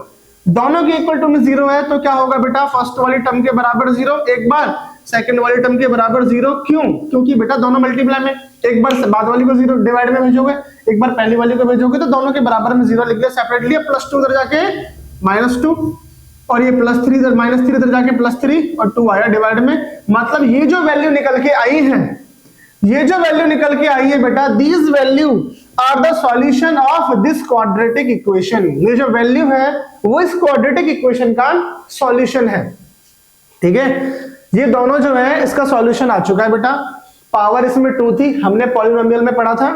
S1: दोनों की इक्वल टू में 0 है, तो क्या होगा बेटा फर्स्ट वाली टर्म के बराबर 0 एक बार, सेकंड वाली टर्म के बराबर 0। क्यों, क्योंकि बेटा दोनों मल्टीप्लाई में, एक बार बाद वाली को 0 डिवाइड में भेजोगे, एक बार पहली वाली को भेजोगे, तो दोनों के बराबर में 0 लिख दिया सेपरेटली। प्लस 2 इधर जाके -2 और ये प्लस 3 इधर -3 इधर जाके +3 और 2 आया डिवाइड में। मतलब ये जो वैल्यू निकल के आई है, ये जो वैल्यू निकल के आई है बेटा, these value are the solution of this quadratic equation. ये जो वैल्यू है वो इस क्वाड्रेटिक इक्वेशन का सॉल्यूशन है। ठीक है, ये दोनों जो है इसका सॉल्यूशन आ चुका है बेटा। पावर इसमें 2 थी, हमने पॉलिनोमियल में पढ़ा था,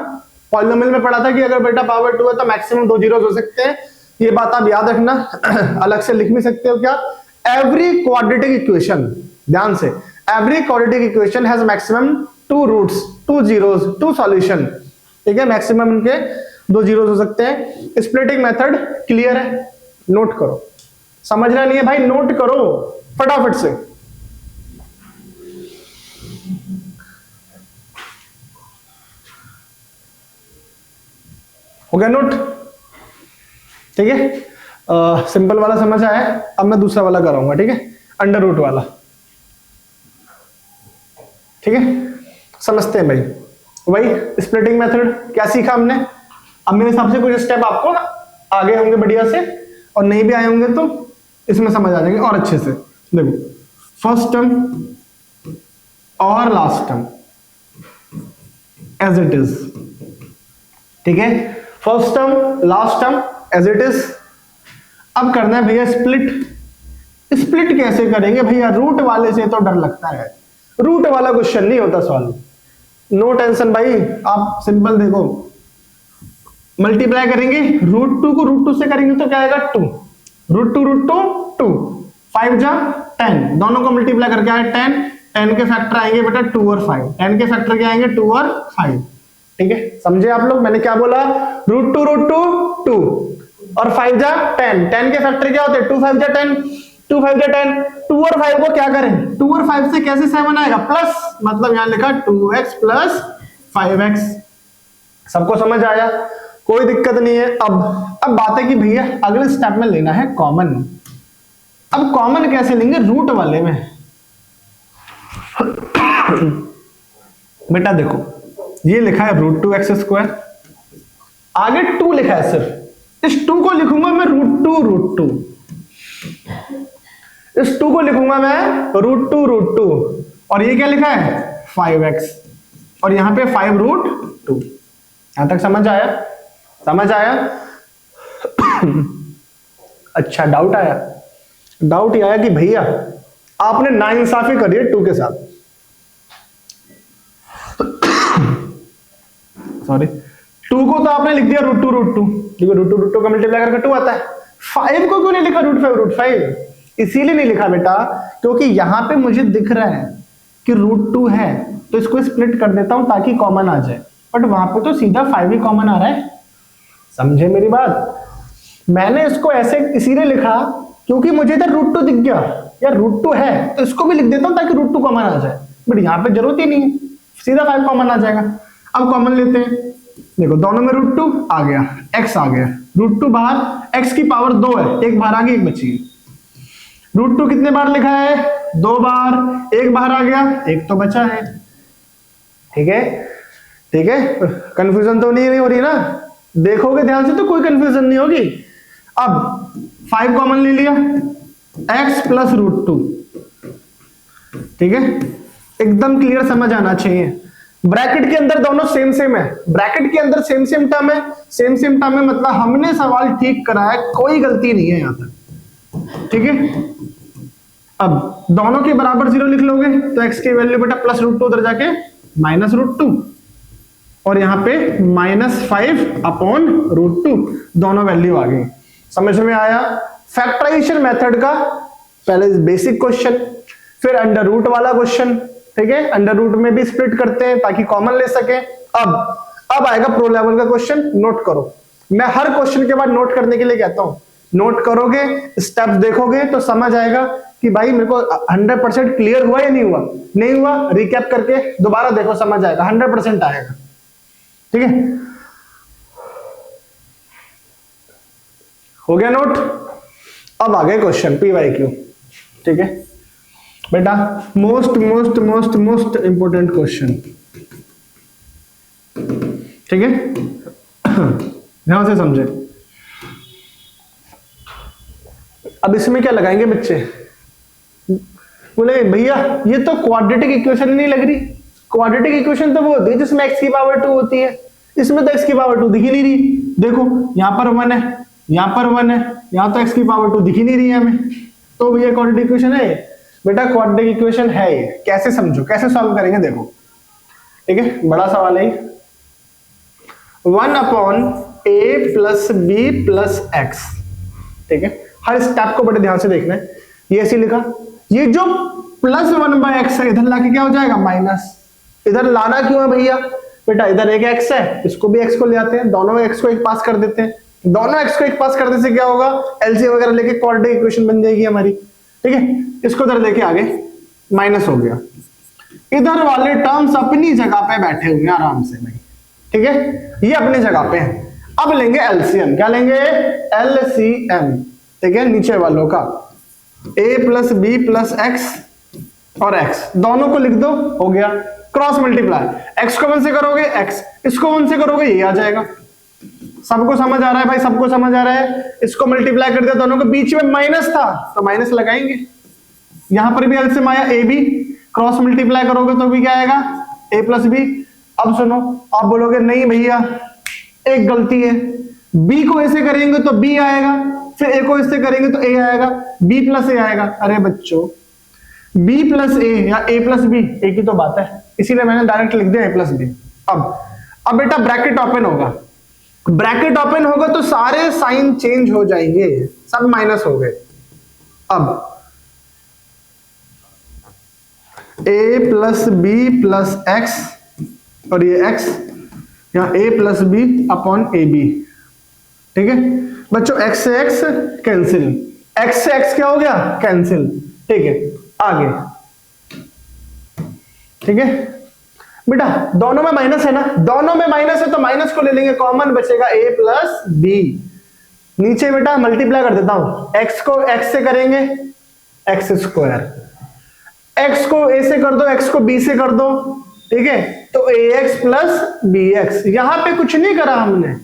S1: पॉलिनोमियल में पढ़ा था कि अगर बेटा पावर 2 है तो मैक्सिमम 2 जीरोस हो सकते हैं। ये बात आप याद रखना, अलग से लिख भी सकते हो क्या, एवरी क्वाड्रेटिक इक्वेशन, ध्यान से, every quadratic equation has maximum 2 roots, 2 zeros, 2 solution. ठीक है, मैक्सिमम इनके 2 जीरोस हो सकते हैं। स्प्लिटिंग मेथड क्लियर है, नोट करो, समझना नहीं है भाई नोट करो फटाफट से। हो गया नोट, ठीक है, सिंपल वाला समझ आया। अब मैं दूसरा वाला कराऊंगा, ठीक है, अंडर रूट वाला। ठीक है, समझते हैं भाई। वही स्प्लिटिंग मेथड क्या सीखा हमने, अब मेरे हिसाब से कुछ स्टेप आपको आगे होंगे बढ़िया से, और नहीं भी आए होंगे तो इसमें समझ आ जाएंगे और अच्छे से। देखो फर्स्ट टर्म और last term as it is, ठीक है, first term last term as it is. अब करना है भैया स्प्लिट। स्प्लिट कैसे करेंगे भैया, रूट वाले से तो डर लगता है, रूट वाला क्वेश्चन नहीं होता सॉल्व, नो टेंशन भाई। आप सिंपल देखो, मल्टीप्लाई करेंगे √2 को √2 से करेंगे तो क्या आएगा 2, √2 2, 5 जा 10, दोनों को मल्टीप्लाई करके आए 10, 10 के फैक्टर आएंगे बेटा 2 और 5, 10 के फैक्टर क्या आएंगे 2 और 5। ठीक है, समझे आप लोग, मैंने क्या बोला, √2 2 और 5 जा 10, 10 के फैक्टर क्या होते हैं 2 5 जा 10, 2 5 जा 10, 2 और 5 को क्या करें, 2 और 5 से कैसे 7 आएगा प्लस, मतलब यहां लिखा 2x प्लस 5x। सबको समझ आया, कोई दिक्कत नहीं है। अब बात है कि भैया अगले स्टेप में लेना है कॉमन। अब कॉमन कैसे लेंगे, रूट वाले में। बेटा देखो ये लिखा है √2x², आगे 2 लिखा है, सिर्फ इस 2 को लिखूंगा मैं √2, इस 2 को लिखूंगा मैं √2, और ये क्या लिखा है 5x, और यहां पे 5√2। यहां तक समझ आया, समझ आया। अच्छा, डाउट आया, डाउट ये आया कि भैया आपने नाइंसाफी करी है 2 के साथ, सॉरी 2 को तो आपने लिख दिया √2, क्योंकि √2 का मल्टीप्लाई करके 2 आता है, 5 को क्यों नहीं लिखा √5? इसीलिए नहीं लिखा बेटा क्योंकि यहां पे मुझे दिख रहा है कि √2 है, तो इसको स्प्लिट कर देता हूं ताकि कॉमन आ जाए, बट वहां पे तो सीधा 5 ही कॉमन आ रहा है। समझे मेरी बात? मैंने इसको ऐसे इसीलिए लिखा क्योंकि मुझे इधर √2 दिख गया, यार √2 है तो इसको भी लिख देता हूं ताकि √2 कॉमन आ जाए, बट यहां पे जरूरत ही नहीं है, सीधा 5 कॉमन आ जाएगा। अब कॉमन लेते हैं, देखो दोनों में √2 आ गया, x आ गया, √2 बाहर, x की पावर 2 है, एक बाहर आ गई एक बची है। √2 कितने बार लिखा है? 2 बार, एक बाहर आ गया, एक तो बचा है। ठीक है, ठीक है, कंफ्यूजन तो नहीं हो रही ना? देखोगे ध्यान से तो कोई कंफ्यूजन नहीं होगी। अब 5 कॉमन ले लिया, x प्लस √2, ठीक है, एकदम क्लियर समझ आना चाहिए। ब्रैकेट के अंदर दोनों सेम सेम है, ब्रैकेट के अंदर सेम सेम टर्म है, सेम सेम टर्म है मतलब हमने सवाल ठीक करा है, कोई गलती नहीं है यहां तक। ठीक है, अब दोनों के बराबर 0 लिख लोगे तो x की वैल्यू बेटा प्लस √2 उधर जाके माइनस √2 और यहां पे -5 अपॉन √2, दोनों वैल्यू आ गई। समझ में आया? फैक्टराइजेशन मेथड का पहले बेसिक क्वेश्चन, फिर अंडर रूट वाला क्वेश्चन, ठीक है, अंडर रूट में भी स्प्लिट करते हैं ताकि कॉमन ले सके। अब आएगा प्रो लेवल का क्वेश्चन, नोट करो। मैं हर क्वेश्चन के बाद नोट करने के लिए कहता हूं, नोट करोगे, स्टेप्स देखोगे तो समझ आएगा कि भाई मेरे को 100% क्लियर हुआ या नहीं हुआ। नहीं हुआ, रिकैप करके दोबारा देखो, समझ आएगा, 100% आएगा। ठीक है, हो गया नोट? अब आ गए क्वेश्चन PYQ। ठीक है बेटा, most most most most important question. ठीक है, ध्यान से समझे। अब इसमें क्या लगाएंगे बच्चे? बोले भैया ये तो क्वाड्रेटिक इक्वेशन नहीं लग रही। क्वाड्रेटिक इक्वेशन तो वो होती है जिसमें x की पावर 2 होती है, इसमें तो x की पावर 2 दिख ही नहीं रही। देखो यहां पर 1 है, यहां पर 1 है, यहां तो x की पावर 2 दिख ही नहीं रही है हमें, तो भैया क्वाड्रेटिक इक्वेशन है बेटा? क्वाड्रेटिक इक्वेशन है ये। कैसे समझो, कैसे सॉल्व करेंगे देखो। ठीक है, बड़ा सवाल है। 1 upon a plus B plus x. ठीक है, हर स्टेप को बड़े ध्यान से देखना है। ये ऐसे लिखा, ये जो प्लस 1/x है इधर लाके क्या हो जाएगा माइनस। इधर लाना क्यों है भैया? बेटा इधर एक x है, इसको भी x को ले आते हैं, दोनों x को एक पास कर देते हैं। दोनों x को एक पास करने से क्या होगा? एलसीएम वगैरह लेके क्वाड्रेटिक इक्वेशन बन जाएगी हमारी। ठीक है, इसको इधर लेके आगे माइनस हो गया। इधर वाले टर्म्स अपनी जगह पे बैठे हुए हैं आराम से भाई। ठीक है, ये अपनी जगह पे है। अब लेंगे एलसीएम। क्या लेंगे? एलसीएम। ठीक है, नीचे वालों का a plus B plus x और x दोनों को लिख दो, हो गया। क्रॉस मल्टीप्लाई, x को 1 से करोगे x, इसको 1 से करोगे ये आ जाएगा। सबको समझ आ रहा है भाई? सबको समझ आ रहा है? इसको मल्टीप्लाई कर दिया, दोनों के बीच में माइनस था तो माइनस लगाएंगे। यहां पर भी एलसीएम आया a b, क्रॉस मल्टीप्लाई करोगे तो भी क्या आएगा? a plus B. अब सुनो, आप बोलोगे नहीं भैया एक गलती है, b को ऐसे करेंगे तो b आएगा, फिर a को इससे करेंगे तो a आएगा, b प्लस a आएगा। अरे बच्चों b प्लस a या a प्लस b एक ही तो बात है, इसीलिए मैंने डायरेक्ट लिख दिया a प्लस b। अब बेटा ब्रैकेट ओपन होगा, ब्रैकेट ओपन होगा तो सारे साइन चेंज हो जाएंगे, सब माइनस हो गए। अब a plus B plus x और ये x, यहाँ a plus B upon A B. ठीक है बच्चों, x से x कैंसिल, x से x क्या हो गया? कैंसिल। ठीक है, आगे। ठीक है बेटा, दोनों में माइनस है ना, दोनों में माइनस है तो माइनस को ले लेंगे, कॉमन बचेगा a प्लस बी। नीचे बेटा मल्टीप्लाई कर देता हूं, x को x से करेंगे एक्स स्क्वायर, x को a से कर दो, x को b से कर दो। ठीक है, तो ax प्लस bx। यहां पे कुछ नहीं करा हमने,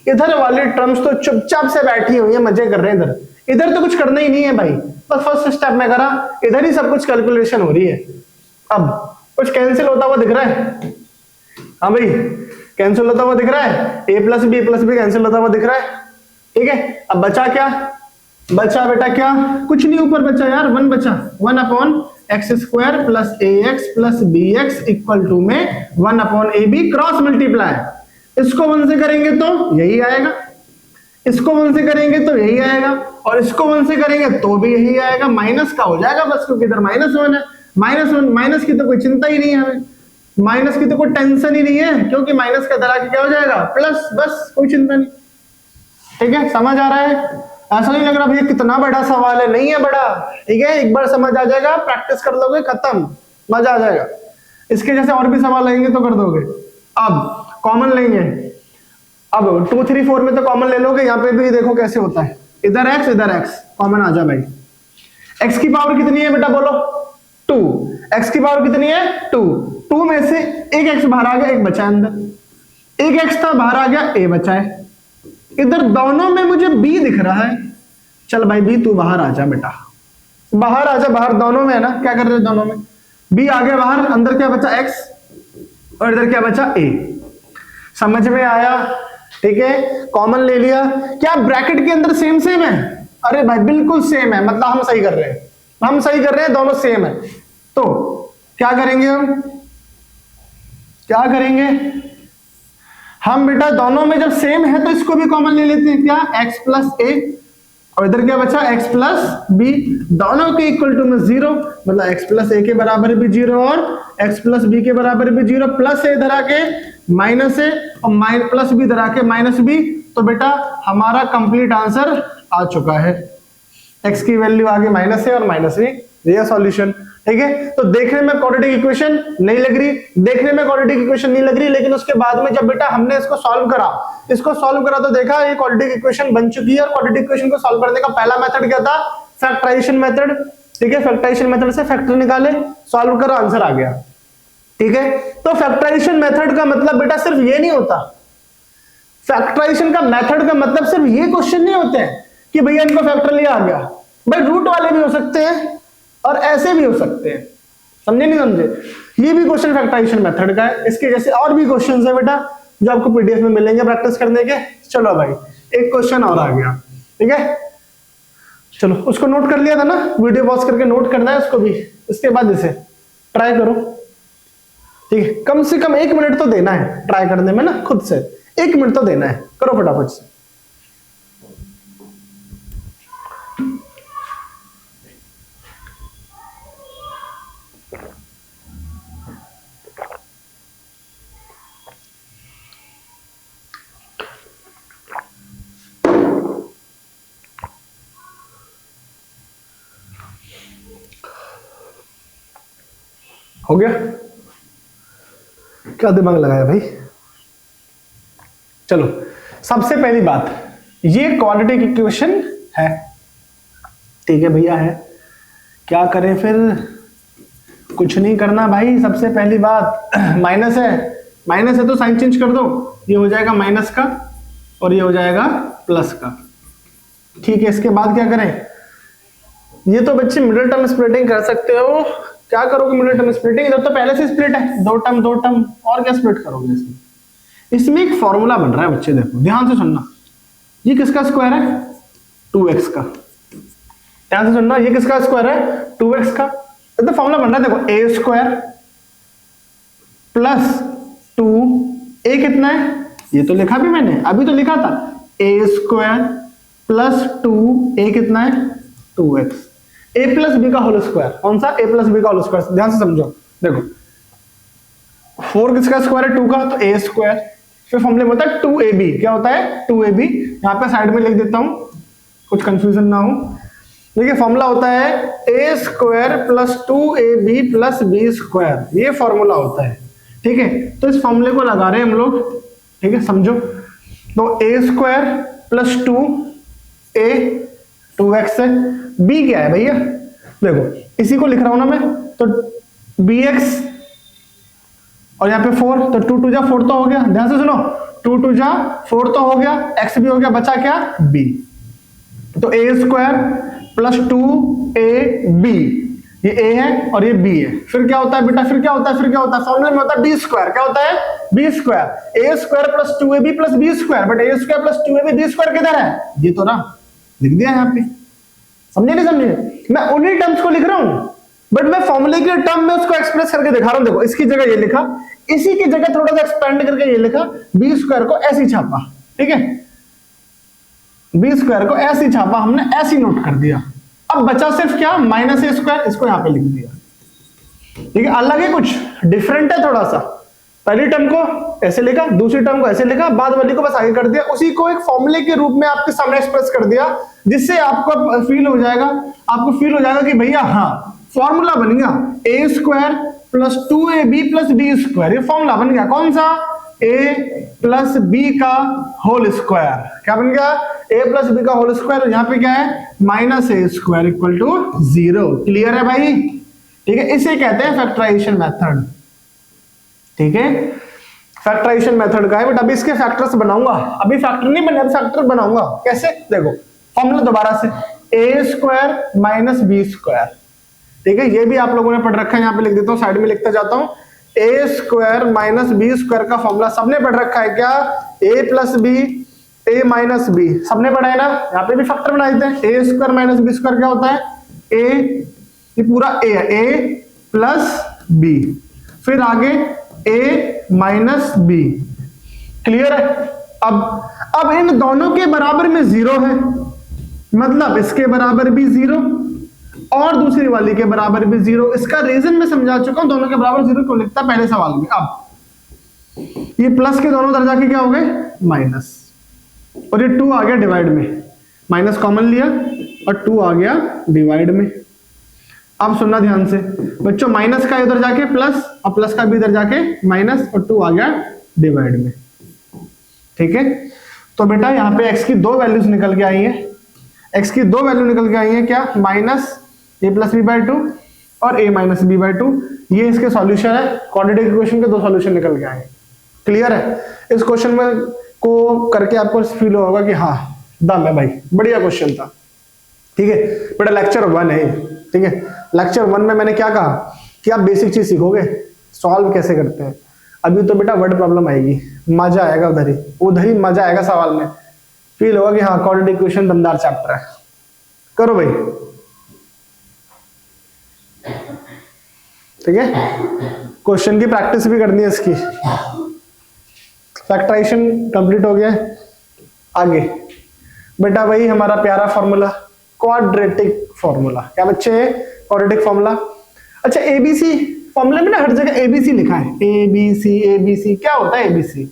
S1: इधर वाले टर्म्स तो चुपचाप से बैठी हुई है, मजे कर रहे हैं इधर। इधर तो कुछ करना ही नहीं है भाई, बस फर्स्ट स्टेप में करा, इधर ही सब कुछ कैलकुलेशन हो रही है। अब कुछ कैंसिल होता हुआ दिख रहा है? हाँ भाई, कैंसिल होता हुआ दिख रहा है, a प्लस बी कैंसिल होता हुआ दिख रहा है। ठीक है, अब बचा क्या? बचा बेटा क्या? कुछ नहीं, ऊपर बचा यार 1 बचा, 1 upon x square plus A x plus B x equal to में 1 upon A B cross multiply. इसको 1 से करेंगे तो यही आएगा, इसको 1 से करेंगे तो यही आएगा, और इसको 1 से करेंगे तो भी यही आएगा, माइनस का हो जाएगा बस, क्योंकि इधर -1 है। -1 माइनस की तो कोई चिंता ही नहीं है हमें, माइनस की तो कोई टेंशन ही नहीं है, क्योंकि माइनस का इधर आके क्या हो जाएगा प्लस, बस कोई चिंता नहीं। ठीक है, समझ आ रहा है? ऐसा नहीं लग रहा भैया कितना बड़ा सवाल है, नहीं है बड़ा। ठीक है, एक बार समझ आ जाएगा, प्रैक्टिस कर लोगे, खत्म, मजा आ जाएगा। इसके जैसे और भी सवाल आएंगे तो कर दोगे। अब कॉमन लेंगे, अब 2 3 4 में तो कॉमन ले लोगे, यहाँ पे भी देखो कैसे होता है, इधर x कॉमन आ जा भाई। x की पावर कितनी है बेटा बोलो? 2। x की पावर कितनी है? 2 में से एक x बाहर आ गया, एक बचा अंदर, एक x था बाहर आ गया, a बचा है। इधर दोनों में मुझे b दिख रहा है, चल भाई b तू बाहर आ जा बेटा, बाहर आ जा, बाहर दोनों में है ना, क्या कर रहे दोनों में, b आ गया बाहर, अंदर क्या बचा x, और इधर क्या बचा a। समझ में आया? ठीक है, कॉमन ले लिया। क्या ब्रैकेट के अंदर सेम है? अरे भाई बिल्कुल सेम है, मतलब हम सही कर रहे हैं, हम सही कर रहे हैं, दोनों सेम है। तो क्या करेंगे हम, क्या करेंगे हम बेटा, दोनों में जब सेम है तो इसको भी कॉमन ले लेते हैं, क्या x प्लस a, और इधर क्या बचा x प्लस b, दोनों के इक्वल टू में 0, मतलब x प्लस a के बराबर भी 0 और x प्लस b के बराबर भी 0, प्लस a इधर आके माइनस a और प्लस b इधर आके माइनस b, तो बेटा हमारा कंप्लीट आंसर आ चुका है, x की वैल्यू आगे माइनस a और माइनस b, ये सॉल्यूशन। ठीक है, तो देखने में क्वाड्रेटिक इक्वेशन नहीं लग रही, देखने में क्वाड्रेटिक इक्वेशन नहीं लग रही, लेकिन उसके बाद में जब बेटा हमने इसको सॉल्व करा तो देखा ये क्वाड्रेटिक इक्वेशन बन चुकी है। और क्वाड्रेटिक इक्वेशन को सॉल्व करने का पहला मेथड क्या था? Factorisation method. ठीक है, फैक्टराइजेशन मेथड से फैक्टर निकाले, सॉल्व करो, आंसर आ गया। ठीक है, तो फैक्टराइजेशन मेथड का मतलब बेटा सिर्फ ये नहीं होता, फैक्टराइजेशन का मेथड का मतलब सिर्फ ये क्वेश्चन नहीं होते हैं कि भैया इनको फैक्टोरियल आ गया, भाई रूट वाले भी हो सकते हैं और ऐसे भी हो सकते हैं, समझे नहीं समझे? ये भी क्वेश्चन फैक्टराइजेशन मेथड का है। इसके जैसे और भी क्वेश्चंस है बेटा जो आपको पीडीएफ में मिलेंगे प्रैक्टिस करने के। चलो भाई एक क्वेश्चन और आ गया, ठीक है, चलो उसको नोट कर लिया था ना, वीडियो पॉज करके नोट करना है उसको भी, इसके बाद इसे ट्राई करो। ठीक है, कम से कम 1 मिनट तो देना है ट्राई करने में ना, खुद से 1 मिनट तो देना है, करो फटाफट से। हो गया? क्या दिमाग लगाया भाई? चलो सबसे पहली बात, ये क्वाड्रेटिक इक्वेशन है, ठीक है भैया है, क्या करें फिर? कुछ नहीं करना भाई। सबसे पहली बात माइनस है तो साइन चेंज कर दो, ये हो जाएगा माइनस का और ये हो जाएगा प्लस का। ठीक है, इसके बाद क्या करें? ये तो बच्चे मिडिल टर्म स्प्लिटिंग कर सकते हो। क्या करोगे मिडिल टर्म स्प्लिटिंग? इधर तो पहले से स्प्लिट है, दो टर्म, और क्या स्प्लिट करोगे इसमें? इसमें एक फॉर्मूला बन रहा है बच्चे, देखो ध्यान से सुनना। ये किसका स्क्वायर है? 2x का। ध्यान से सुनना, ये किसका स्क्वायर है? 2x का। तो फॉर्मूला बन रहा है, देखो a स्क्वायर प्लस 2a कितना है? ये तो लिखा भी मैंने, अभी तो लिखा था, a स्क्वायर प्लस 2a कितना है? 2x। a प्लस बी का होल स्क्वायर, कौन सा? a प्लस बी का होल स्क्वायर। ध्यान से समझो, देखो 4 किसका स्क्वायर है? 2 का, तो a स्क्वायर, फिर फॉर्मूले में होता है 2ab। क्या होता है? 2ab। यहां पे साइड में लिख देता हूं, कुछ कंफ्यूजन ना हो। देखिए फॉर्मूला होता है a square plus 2ab plus b square, ये फॉर्मूला होता है। ठीक है, तो इस फॉर्मूले को लगा रहे हैं हम लोग, ठीक है, समझो। तो a square plus 2a 2x है, b क्या है भैया? देखो इसी को लिख रहा हूं ना मैं, तो bx और यहाँ पे 4, तो 2 2 जा 4 तो हो गया। ध्यान से सुनो, 2 2 जा 4 तो हो गया, x भी हो गया, बचा क्या? b। तो a स्क्वायर प्लस 2ab, ये a है और ये b है। फिर क्या होता है बेटा? फिर क्या होता है? फॉर्मूले में होता है b स्क्वायर। क्या होता है? b square. a square plus 2ab plus b square, but a square plus 2ab b square किधर है? ये तो ना लिख दिया यहाँ पे, समझे नहीं समझे? मैं उन्हीं टर्म्स को लिख रहा हूं, बट मैं फॉर्मूले के टर्म में उसको एक्सप्रेस करके दिखा रहा हूं। देखो इसकी जगह ये लिखा, इसी की जगह थोड़ा सा एक्सपेंड करके ये लिखा, b स्क्वायर को ऐसे ही छापा। ठीक है, बी स्क्वायर को ऐसे ही छापा हमने, ऐसे ही नोट कर दिया। अब बचा सिर्फ क्या, माइनस ए स्क्वायर, इसको यहां पे लिख दिया। ठीक है, अलग है, कुछ डिफरेंट है थोड़ा सा। पहली टर्म को ऐसे लिखा, दूसरी टर्म को ऐसे लिखा, बाद वाली को बस आगे कर दिया, उसी को एक फॉर्मूले के रूप में आपके सामने एक्सप्रेस कर दिया, जिससे आपको फील हो जाएगा कि भैया हाँ फॉर्मूला बन गया A square plus 2ab plus B square. ये फॉर्मूला बन गया कौन सा, a प्लस बी का होल स्क्वायर। क्या बन गया, a प्लस बी का होल स्क्वायर। यहाँ पे क्या है, minus A square equal to 0। Clear है भाई? ठीक है, इसे कहते हैं फैक्टराइजेशन मेथड। ठीक है, फैक्टराइजेशन मेथड का है। बट अभी इसके फैक्टर्स बनाऊंगा, अभी फैक्टर नहीं बने, अभी फैक्टर बनाऊंगा। कैसे, देखो फॉर्मूला दोबारा से, ए स्क्वायर माइनस बी स्क्वायर। ठीक है, ये भी आप लोगों ने पढ़ रखा है, यहाँ पे लिख देता हूँ, साइड में लिखता जाता हूँ। ए स्क्वायर माइनस बी स्क्वायर का फॉर्मूला सबने पढ़ रखा है क्या, ए प्लस बी, ए माइनस बी, सबने पढ़ा है ना। यहाँ पे भी फैक्टर बना देते हैं, ए स्क्वायर माइनस बी स्क्वायर क्या होता है, ए, ये पूरा ए है, ए प्लस बी, फिर आगे ए माइनस बी। क्लियर है? अब इन दोनों के बराबर में 0 है, मतलब इसके बराबर भी 0 और दूसरी वाली के बराबर भी 0। इसका रीजन मैं समझा चुका हूं, दोनों के बराबर 0 क्यों लिखता पहले सवाल में। अब ये प्लस के दोनों तरफ जाके क्या हो गए, माइनस, और ये 2 आ गया डिवाइड में, माइनस कॉमन लिया और 2 आ गया डिवाइड में। अब सुनना ध्यान से बच्चों, माइनस का इधर जाके प्लस और प्लस का भी इधर जाके माइनस और 2 आ गया डिवाइड में। ठीक है, तो बेटा यहाँ पे x की 2 वैल्यूज निकल के आई है, x की 2 वैल्यू निकल के आई है क्या, minus a plus B by 2 और a माइनस बी बाई 2। ये इसके सॉल्यूशन है, क्वाड्रेटिक इक्वेशन के 2 सॉल्यूशन निकल के आए। क्लियर है? इस क्वेश्चन में को करके आपको फील होगा कि हाँ दम है भाई, बढ़िया क्वेश्चन था। ठीक है बेटा, लेक्चर 1 है। ठीक है, लेक्चर 1 में मैंने क्या कहा कि आप बेसिक चीज सीखोगे, सॉल्व कैसे करते हैं। अभी तो बेटा वर्ड प्रॉब्लम आएगी, मजा आएगा, उधर ही मजा आएगा सवाल में, फील होगा कि हाँ क्वाड्रेटिक इक्वेशन दमदार चैप्टर है। करो भाई। ठीक है, क्वेश्चन की प्रैक्टिस भी करनी है इसकी। फैक्टराइजेशन कंप्लीट हो गया। आगे बेटा वही हमारा प्यारा फॉर्मूला, क्वाड्रेटिक फॉर्मूला। क्या बच्चे, क्वाड्रेटिक फॉर्मूला। अच्छा, एबीसी फॉर्मूले में ना हर जगह एबीसी लिखा है, एबीसी एबीसी। क्या होता है एबीसी?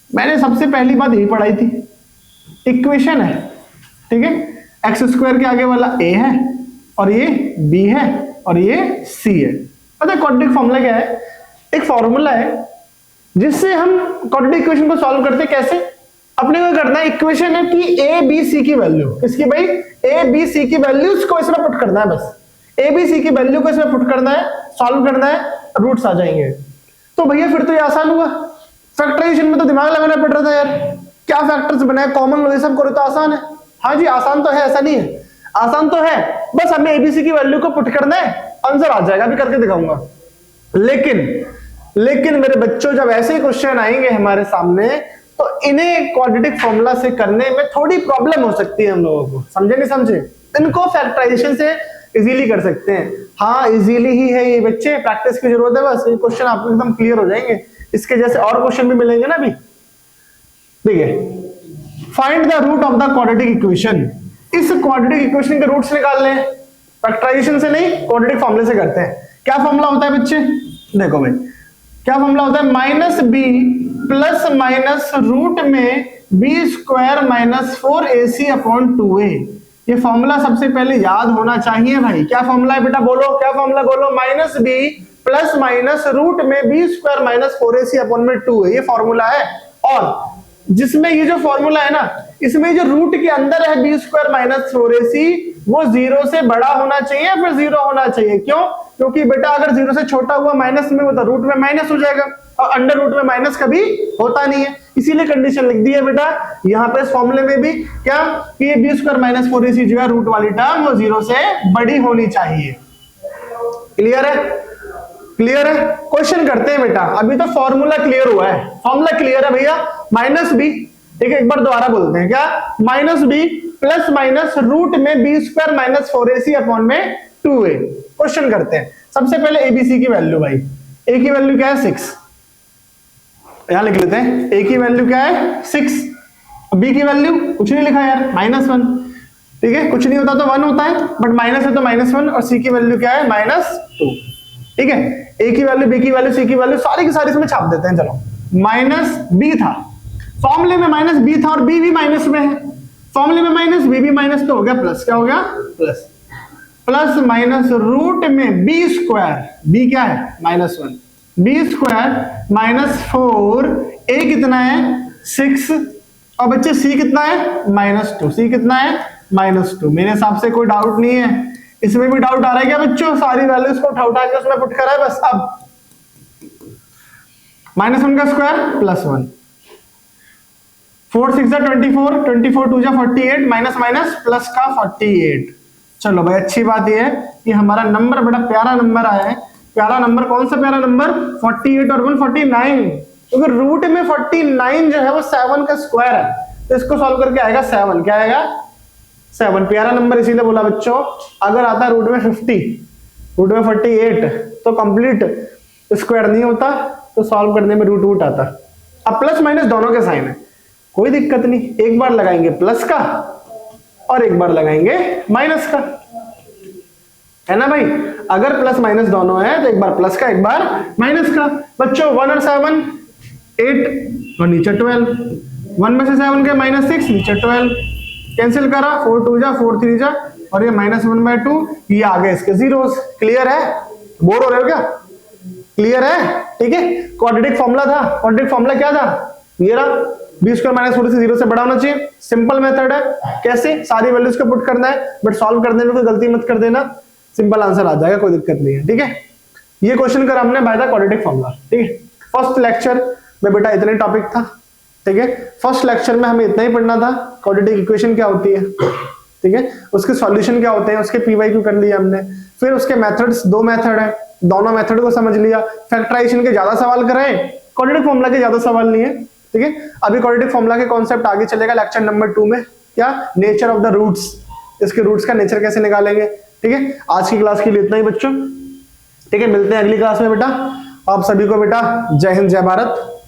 S1: मैंने सबसे पहली बात यही पढ़ाई थी, इक्वेशन है। ठीक है, एक्स स्क्वायर के आगे वाला ए है और ये बी है और ये सी है। पता है क्वाड्रेटिक फॉर्मूला क्या है? एक फॉर्मूला है जिससे हम क्वाड्रेटिक इक्वेशन को सॉल्व करते हैं। कैसे? अपने को करना है, इक्वेशन है कि ए बी सी की वैल्यू, किसकी भाई, ए बी सी की वैल्यूज को इसमें पुट करना है। बस ए बी सी की वैल्यू को इसमें पुट करना है, सॉल्व करना है, रूट्स आ जाएंगे। तो भैया फिर तो ये आसान हुआ। फैक्टराइजेशन में तो दिमाग लगाना पड़ रहा था यार, क्या फैक्टर्स बनाए, कॉमन लो, ये सब करो तो आसान है। हाँ जी आसान तो है, ऐसा नहीं है, आसान तो है, बस हमें एबीसी की वैल्यू को पुट करना है, आंसर आ जाएगा। अभी करके दिखाऊंगा। लेकिन मेरे बच्चों, जब ऐसे ही क्वेश्चन आएंगे हमारे सामने तो इन्हें क्वाड्रेटिक फॉर्मूला से करने में थोड़ी प्रॉब्लम हो सकती है हम लोगों को। समझे नहीं समझे? इनको फैक्टराइजेशन से इजीली कर सकते हैं। हाँ इजीली ही है ये बच्चे, प्रैक्टिस की जरूरत है बस। ये क्वेश्चन आपको एकदम क्लियर हो जाएंगे, इसके जैसे और क्वेश्चन भी मिलेंगे ना अभी। देखिए, find the root of the quadratic equation. इस क्वाड्रेटिक इक्वेशन के रूट्स निकालने हैं, फैक्टराइजेशन से नहीं, क्वाड्रेटिक फॉर्मूले से करते हैं। क्या फॉर्मूला होता है बच्चे? देखो भाई, क्या फॉर्मूला होता है, minus B plus minus root में B square minus 4ac upon 2a। ये फॉर्मूला सबसे पहले याद होना चाहिए भाई। क्या फॉर्मूला है बेटा, बोलो क्या फॉर्मूला, बोलो। Minus B plus minus root में B square minus 4ac upon में 2a, ये फॉर्मूला है। और जिसमें ये जो फॉर्मूला है ना, इसमें जो रूट के अंदर है बी स्क्वायर माइनस 4ac, वो 0 से बड़ा होना चाहिए या फिर 0 होना चाहिए। क्यों? क्योंकि बेटा अगर 0 से छोटा हुआ माइनस में, वो तो रूट में माइनस हो जाएगा, और अंडर रूट में माइनस कभी होता नहीं है। इसीलिए कंडीशन लिख दी है बेटा यहाँ पे इस फॉर्मूले में भी, क्या कि ये बी स्क्वायर माइनस 4ac जो है रूट वाली टर्म, वो 0 से बड़ी होनी चाहिए। क्लियर है? क्लियर है? क्वेश्चन करते हैं बेटा। अभी तो फॉर्मूला क्लियर हुआ है, फॉर्मूला क्लियर है भैया। माइनस बी, ठीक है, एक बार दोबारा बोलते हैं, क्या, minus B plus minus root में B square minus 4ac upon में 2a। क्वेश्चन करते हैं। सबसे पहले एबीसी की वैल्यू भाई, ए की वैल्यू क्या है 6, यहां लिख लेते हैं। ए की वैल्यू क्या है 6, बी की वैल्यू कुछ नहीं लिखा यार, -1। ठीक है, कुछ नहीं होता तो 1 होता है, बट माइनस है तो -1, और सी की वैल्यू क्या है, -2। ठीक है, ए की वैल्यू, बी की वैल्यू, सी की वैल्यू सारी की सारी इसमें छाप देते हैं। चलो, -b था, फॉर्मूले में -b था और b भी माइनस में है, फॉर्मूले में माइनस, b भी माइनस, तो हो गया प्लस। क्या हो गया, प्लस। प्लस माइनस रूट में b स्क्वायर, b क्या है, -1, b स्क्वायर -4, a कितना है 6, और बच्चे c कितना है, -2, c कितना है, -2। मेरे हिसाब से कोई डाउट नहीं है, इसमें भी डाउट आ रहा है क्या बच्चों, सारी वैल्यूज को उठा के उसमें पुट करा है बस। अब -1 का स्क्वायर +1, 4 6 24, 24 2 48, माइनस माइनस प्लस का 48। चलो भाई, अच्छी बात यह है कि हमारा नंबर बड़ा प्यारा नंबर आया है। प्यारा नंबर, कौन सा प्यारा नंबर, 48 और 149, क्योंकि रूट में 49 जो है वो 7 का स्क्वायर है, तो इसको सॉल्व करके आएगा 7। क्या आएगा, 7। प्यारा नंबर इसीलिए बोला बच्चों, अगर आता रूट में 50, रूट में 48, तो कंप्लीट स्क्वायर नहीं होता, तो सॉल्व करने में रूट आता। अब प्लस माइनस दोनों के साइन है, कोई दिक्कत नहीं, एक बार लगाएंगे प्लस का और एक बार लगाएंगे माइनस का, है ना भाई। अगर प्लस माइनस दोनों है तो एक बार प्लस का एक बार माइनस का। बच्चों 1 और 7 8 और नीचे 12, 1 में से 7 के -6, नीचे 12, कैंसिल करा, 4 2 जा 4 3 जा, और ये -1/2, ये आ गए इसके जीरोस। क्लियर है, बोर हो रहे हो क्या, क्लियर है। ठीक है, क्वाड्रेटिक फॉर्मूला था, क्वाड्रेटिक फॉर्मूला क्या था, ये रहा, b स्क्वायर -4 से 0 से बड़ा होना चाहिए। सिंपल मेथड है, कैसे, सारी वैल्यूज को पुट करना है, बट सॉल्व करने में कोई गलती मत कर देना, सिंपल आंसर आ जाएगा, कोई दिक्कत नहीं है। ठीक है, ये क्वेश्चन कर हमने बाय द क्वाड्रेटिक फॉर्मूला। ठीक है, फर्स्ट लेक्चर में बेटा इतने टॉपिक था। ठीक है, फर्स्ट लेक्चर में हमें इतना ही पढ़ना था, क्वाड्रेटिक इक्वेशन क्या होती है, ठीक है, उसके सॉल्यूशन क्या होते हैं, उसके पीवाईक्यू कर लिया हमने, फिर उसके मेथड्स, 2 मेथड है, दोनों मेथड को समझ लिया। फैक्टराइजेशन के ज्यादा सवाल कराए, क्वाड्रेटिक फॉर्मूला के ज्यादा सवाल नहीं है। ठीक है, अभी क्वाड्रेटिक फॉर्मूला के कॉन्सेप्ट आगे चलेगा लेक्चर नंबर 2 में, क्या, नेचर ऑफ द रूट्स, इसके रूट्स का नेचर कैसे निकालेंगे। ठीक है, आज की क्लास के लिए इतना ही बच्चों। ठीक है, मिलते हैं अगली क्लास में बेटा। आप सभी को बेटा जय हिंद, जय भारत।